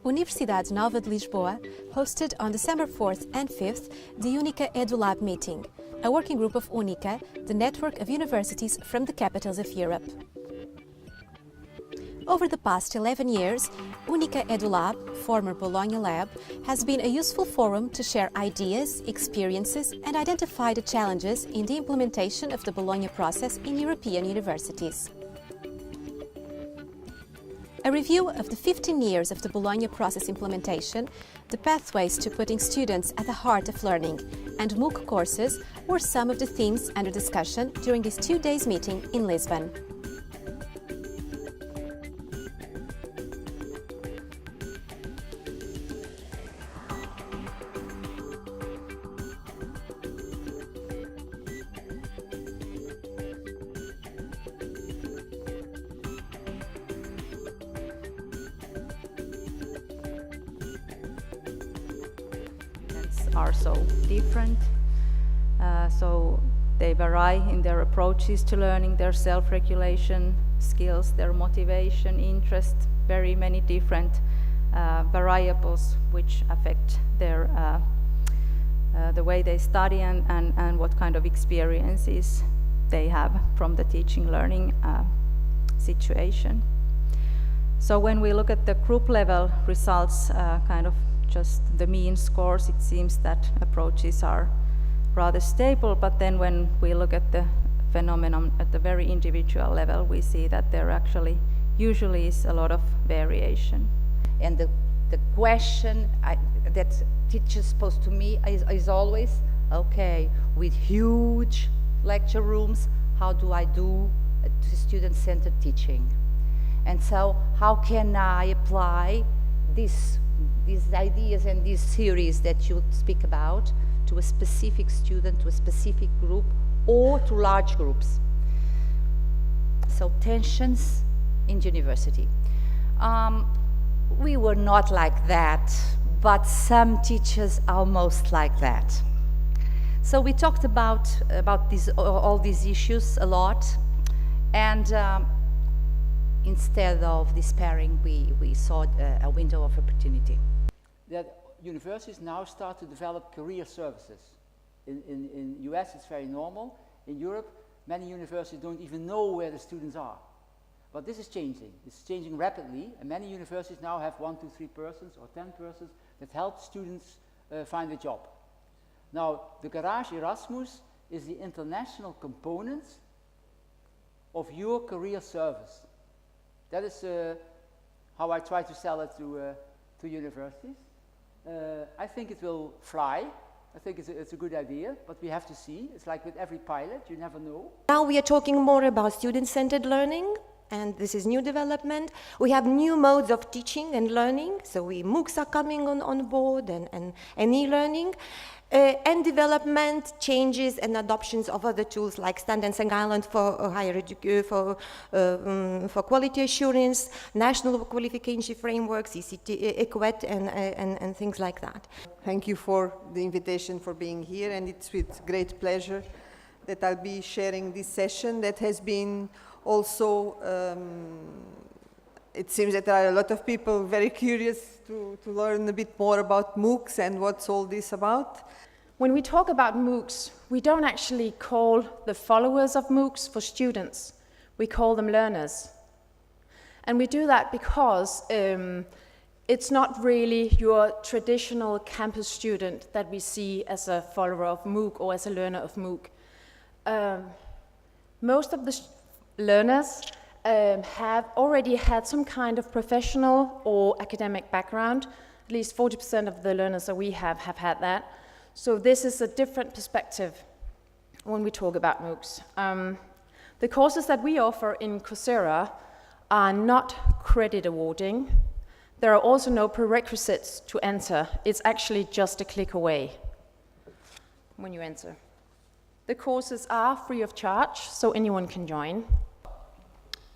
Universidade Nova de Lisboa hosted on December 4th and 5th the UNICA EduLab meeting, a working group of UNICA, the network of universities from the capitals of Europe. Over the past 11 years, UNICA EduLab, former Bologna Lab, has been a useful forum to share ideas, experiences and identify the challenges in the implementation of the Bologna process in European universities. A review of the 15 years of the Bologna process implementation, the pathways to putting students at the heart of learning, and MOOC courses were some of the themes under discussion during this 2 days meeting in Lisbon. Are so different, so they vary in their approaches to learning, their self-regulation skills, their motivation, interest, very many different variables which affect their the way they study and what kind of experiences they have from the teaching learning situation. So when we look at the group level results, kind of just the mean scores, it seems that approaches are rather stable, but then when we look at the phenomenon at the very individual level, we see that there actually usually is a lot of variation. And the question that teachers pose to me is always, okay, with huge lecture rooms, how do I do student-centered teaching? And so how can I apply these ideas and these theories that you speak about to a specific student, to a specific group, or to large groups? So tensions in the university. We were not like that, but some teachers are almost like that. So we talked about all these issues a lot, and instead of despairing, we saw a window of opportunity. That universities now start to develop career services. In US it's very normal. In Europe, many universities don't even know where the students are. But this is changing. It's changing rapidly, and many universities now have 1, 2, 3 persons or 10 persons that help students find a job. Now, the Garage Erasmus is the international component of your career service. That is how I try to sell it to universities. I think it will fly. I think it's a good idea, but we have to see. It's like with every pilot, you never know. Now we are talking more about student-centered learning, and this is new development. We have new modes of teaching and learning, so MOOCs are coming on board, and e-learning. And development, changes and adoptions of other tools like standards and guidelines for higher education, for quality assurance, national qualification frameworks, ECT, EQUET, and things like that. Thank you for the invitation, for being here, and it's with great pleasure that I'll be sharing this session that has been also, it seems that there are a lot of people very curious to learn a bit more about MOOCs and what's all this about. When we talk about MOOCs, we don't actually call the followers of MOOCs for students. We call them learners. And we do that because it's not really your traditional campus student that we see as a follower of MOOC or as a learner of MOOC. Most of the learners have already had some kind of professional or academic background. At least 40% of the learners that we have had that. So this is a different perspective when we talk about MOOCs. The courses that we offer in Coursera are not credit awarding. There are also no prerequisites to enter. It's actually just a click away when you enter. The courses are free of charge, so anyone can join.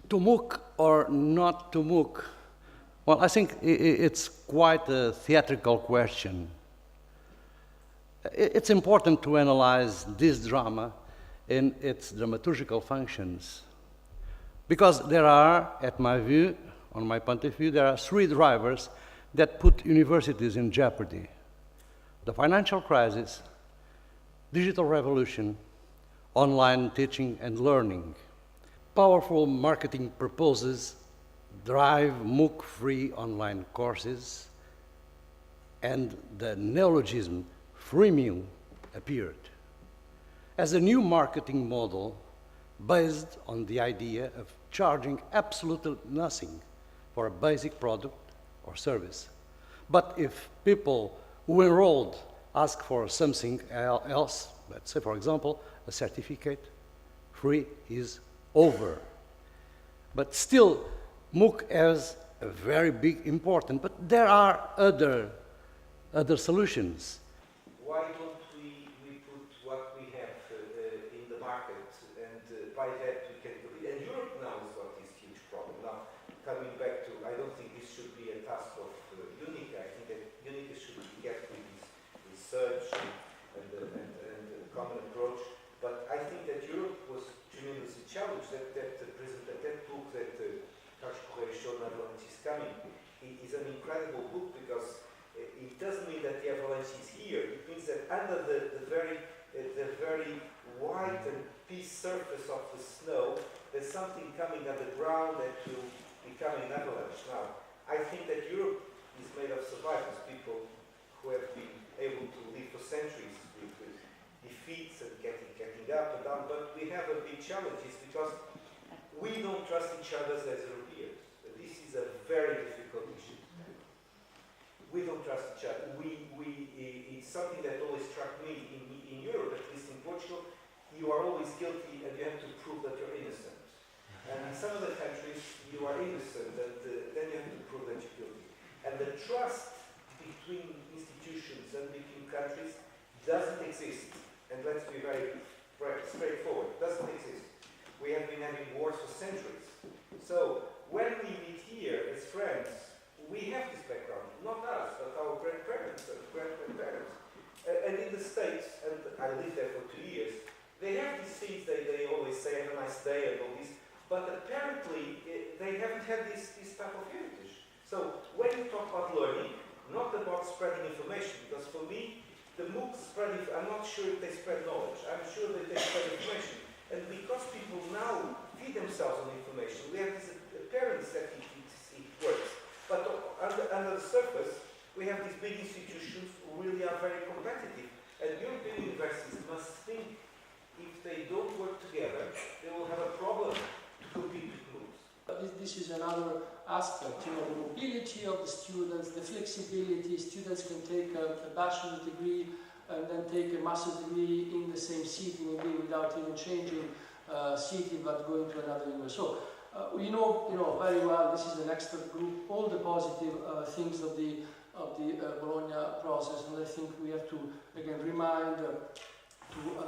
To MOOC or not to MOOC? Well, I think it's quite a theatrical question. It's important to analyze this drama in its dramaturgical functions. Because there are, at my view, on my point of view, there are three drivers that put universities in jeopardy: the financial crisis, digital revolution, online teaching and learning. Powerful marketing purposes drive MOOC-free online courses, and the neologism freemium appeared as a new marketing model based on the idea of charging absolutely nothing for a basic product or service. But if people who enrolled ask for something else, let's say, for example, a certificate, free is over. But still, MOOC has a very big importance, but there are other solutions. Why don't we put what we have in the market, and by that we can compete? And Europe now has got this huge problem. Now, coming back to, I don't think this should be a task of UNICA. I think that UNICA should get with this research and the common approach. But I think that Europe was tremendously challenged. That book that Carlos Correia showed, Avalanche is Coming, is an incredible book, because it doesn't mean that the avalanche is here. It means that under the very white and peace surface of the snow, there's something coming underground that will become an avalanche. Now, I think that Europe is made of survivors, people who have been able to live for centuries with defeats and getting up and down. But we have a big challenge, is because we don't trust each other as Europeans. This is a very difficult issue. We don't trust each other. It's something that always struck me in Europe, at least in Portugal. You are always guilty and you have to prove that you're innocent. And in some other countries, you are innocent, and then you have to prove that you're guilty. And the trust between institutions and between countries doesn't exist. And let's be very straightforward, doesn't exist. We have been having wars for centuries. So when we meet here as friends, we have this background, not us, but our grandparents and grandparents. And in the States, and I lived there for 2 years, they have these things they always say, have a nice day and all this, but apparently they haven't had this type of heritage. So when you talk about learning, not about spreading information, because for me, the MOOCs I'm not sure if they spread knowledge, I'm sure that they spread information. And because people now feed themselves on information, we have this appearance that it works. But under the surface, we have these big institutions who really are very competitive. And European universities must think, if they don't work together, they will have a problem to compete with MOOCs. This is another aspect, the mobility of the students, the flexibility. Students can take a bachelor's degree and then take a master's degree in the same city, maybe without even changing city, but going to another university. So we know, very well. This is an expert group. All the positive things of the Bologna process, and I think we have to again remind to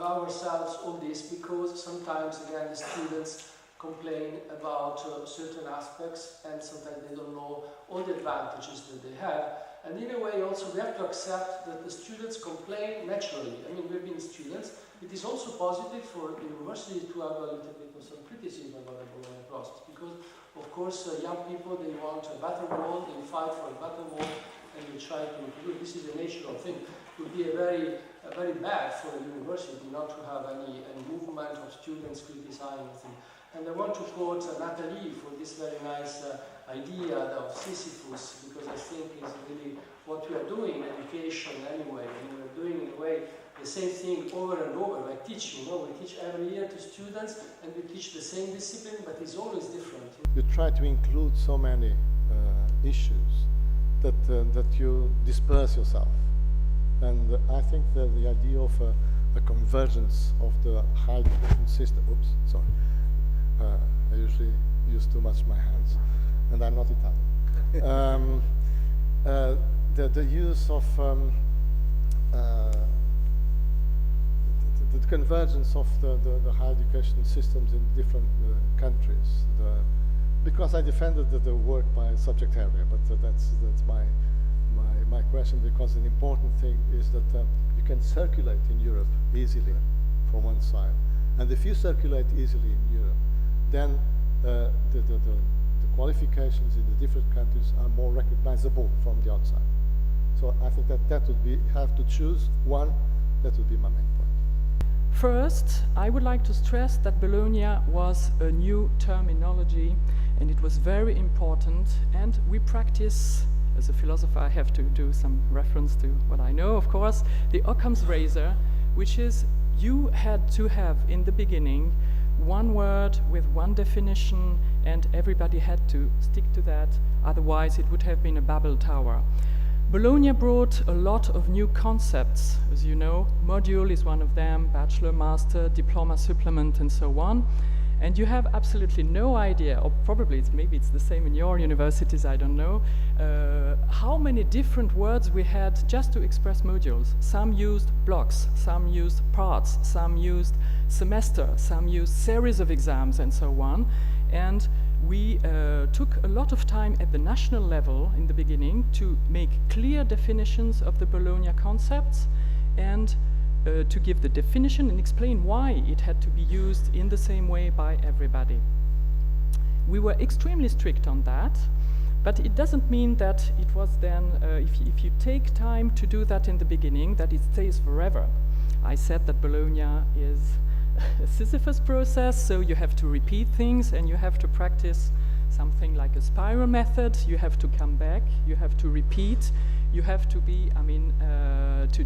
ourselves all this, because sometimes again the students complain about certain aspects, and sometimes they don't know all the advantages that they have. And in a way also we have to accept that the students complain naturally. I mean, we've been students. It is also positive for the university to have a little bit of some criticism about the Bologna process, because of course young people, they want a better world, they fight for a better world, and they try to do it. This is a natural thing. It would be very bad for a university not to have any movement of students criticizing things. And I want to quote Natalie for this very nice idea of Sisyphus, because I think it's really what we are doing in education anyway. And we're doing in a way the same thing over and over, like teaching. We teach every year to students, and we teach the same discipline, but it's always different. You try to include so many issues that you disperse yourself. And I think that the idea of a convergence of the high education system, I usually use too much my hands, and I'm not Italian. The use of the convergence of the higher education systems in different countries. Because I defended the work by subject area, but that's my question, because an important thing is that you can circulate in Europe easily from one side. And if you circulate easily in Europe, then the qualifications in the different countries are more recognizable from the outside. So I think that would be, have to choose one, that would be my main point. First, I would like to stress that Bologna was a new terminology and it was very important, and we practice, as a philosopher I have to do some reference to what I know, of course, the Occam's razor, which is you had to have in the beginning one word with one definition and everybody had to stick to that, otherwise it would have been a Babel tower. Bologna brought a lot of new concepts, as you know. Module is one of them, bachelor, master, diploma, supplement, and so on. And you have absolutely no idea, or probably maybe it's the same in your universities, I don't know, how many different words we had just to express modules. Some used blocks, some used parts, some used semester, some used series of exams, and so on. And we took a lot of time at the national level in the beginning to make clear definitions of the Bologna concepts and to give the definition and explain why it had to be used in the same way by everybody. We were extremely strict on that, but it doesn't mean that it was then, if you take time to do that in the beginning, that it stays forever. I said that Bologna is a Sisyphus process, so you have to repeat things and you have to practice something like a spiral method. You have to come back, you have to repeat, you have to be,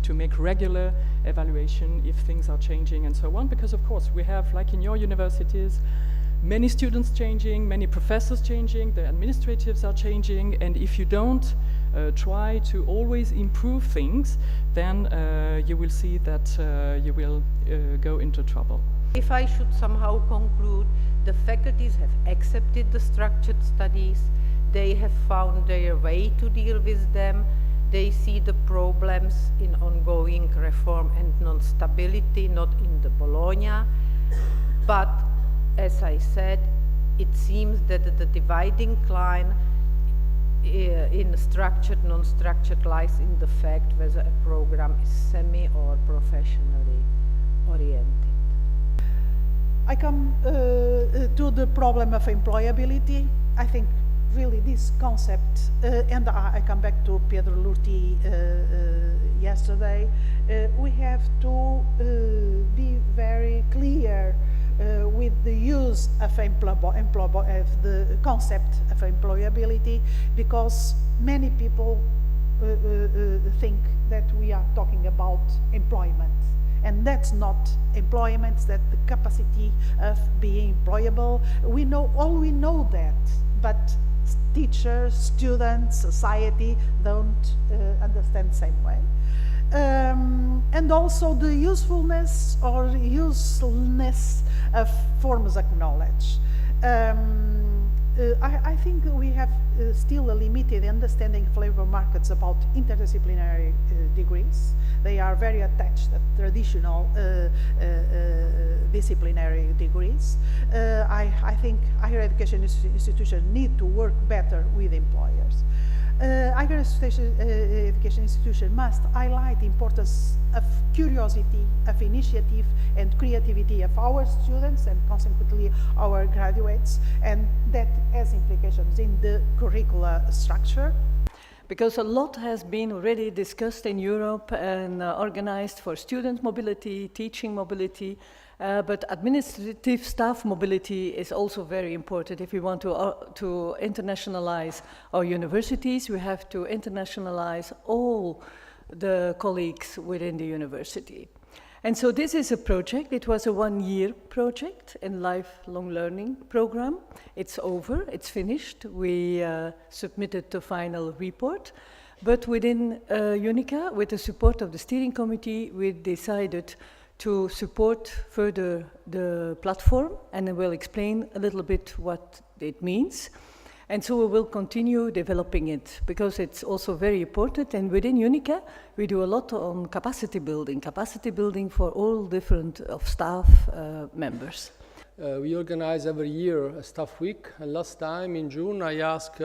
to make regular evaluation if things are changing and so on, because of course we have, like in your universities, many students changing, many professors changing, the administratives are changing, and if you don't try to always improve things, then you will see that you will go into trouble. If I should somehow conclude, the faculties have accepted the structured studies, they have found their way to deal with them, they see the problems in ongoing reform and non-stability, not in the Bologna, but as I said, it seems that the dividing line in structured, non-structured lies in the fact whether a program is semi or professionally oriented. I come to the problem of employability. I think really this concept, and I come back to Pedro Lurti yesterday, we have to be very clear with the use of the concept of employability, because many people think that we are talking about employment, and that's not employment, that's the capacity of being employable. We know that, but teachers, students, society don't understand the same way. And also the usefulness or uselessness of forms of knowledge. I think we have still a limited understanding of labor markets about interdisciplinary degrees. They are very attached to traditional disciplinary degrees. I think higher education institutions need to work better with employers. Higher education institution must highlight the importance of curiosity, of initiative and creativity of our students and consequently our graduates, and that has implications in the curricula structure. Because a lot has been already discussed in Europe and organized for student mobility, teaching mobility, but administrative staff mobility is also very important. If we want to internationalize our universities, we have to internationalize all the colleagues within the university. And so this is a project. It was a one-year project in lifelong learning program. It's over, it's finished. We submitted the final report. But within UNICA, with the support of the steering committee, we decided to support further the platform, and I will explain a little bit what it means. And so we will continue developing it, because it's also very important. And within UNICA, we do a lot on capacity building for all different of staff members. We organize every year a staff week, and last time in June I asked,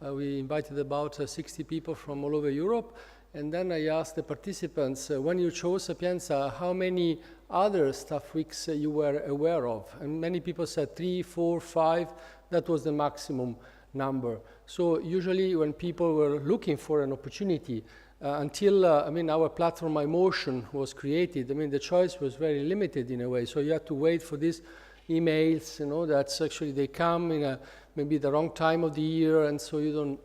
we invited about 60 people from all over Europe, and then I asked the participants, when you chose Sapienza, how many other staff weeks you were aware of? And many people said 3, 4, 5, that was the maximum number. So usually when people were looking for an opportunity, until our platform iMotion was created, the choice was very limited in a way. So you had to wait for these emails, that's actually they come in maybe the wrong time of the year, and so you don't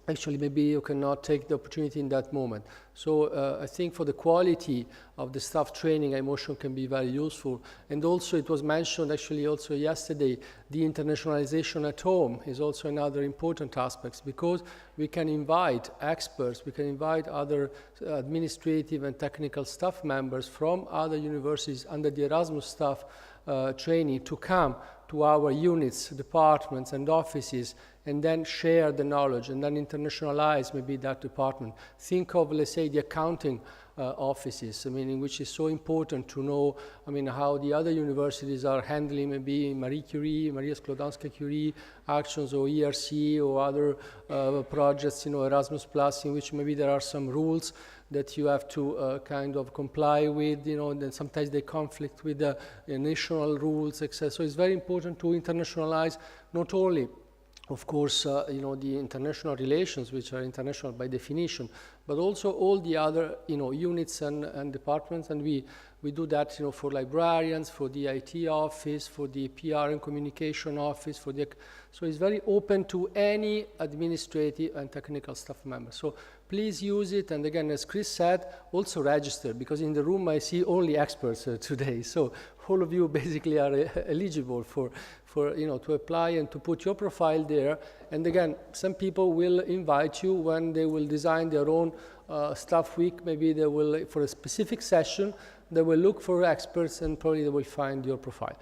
actually, maybe you cannot take the opportunity in that moment. So I think for the quality of the staff training, iMotion can be very useful. And also it was mentioned actually also yesterday, the internationalization at home is also another important aspect, because we can invite experts, we can invite other administrative and technical staff members from other universities under the Erasmus staff training to come to our units, departments and offices, and then share the knowledge and then internationalize maybe that department. Think of, let's say, the accounting offices, in which is so important to know, how the other universities are handling maybe Marie Curie, Maria Sklodowska-Curie actions, or ERC, or other projects, Erasmus Plus, in which maybe there are some rules that you have to kind of comply with, and then sometimes they conflict with the national rules, etc. So it's very important to internationalize not only, of course, the international relations, which are international by definition, but also all the other, units and departments. And we do that, for librarians, for the IT office, for the PR and communication office, so it's very open to any administrative and technical staff member. So please use it. And again, as Chris said, also register, because in the room I see only experts today. So all of you basically are eligible for to apply and to put your profile there. And again, some people will invite you when they will design their own staff week. Maybe they will, for a specific session, they will look for experts, and probably they will find your profile.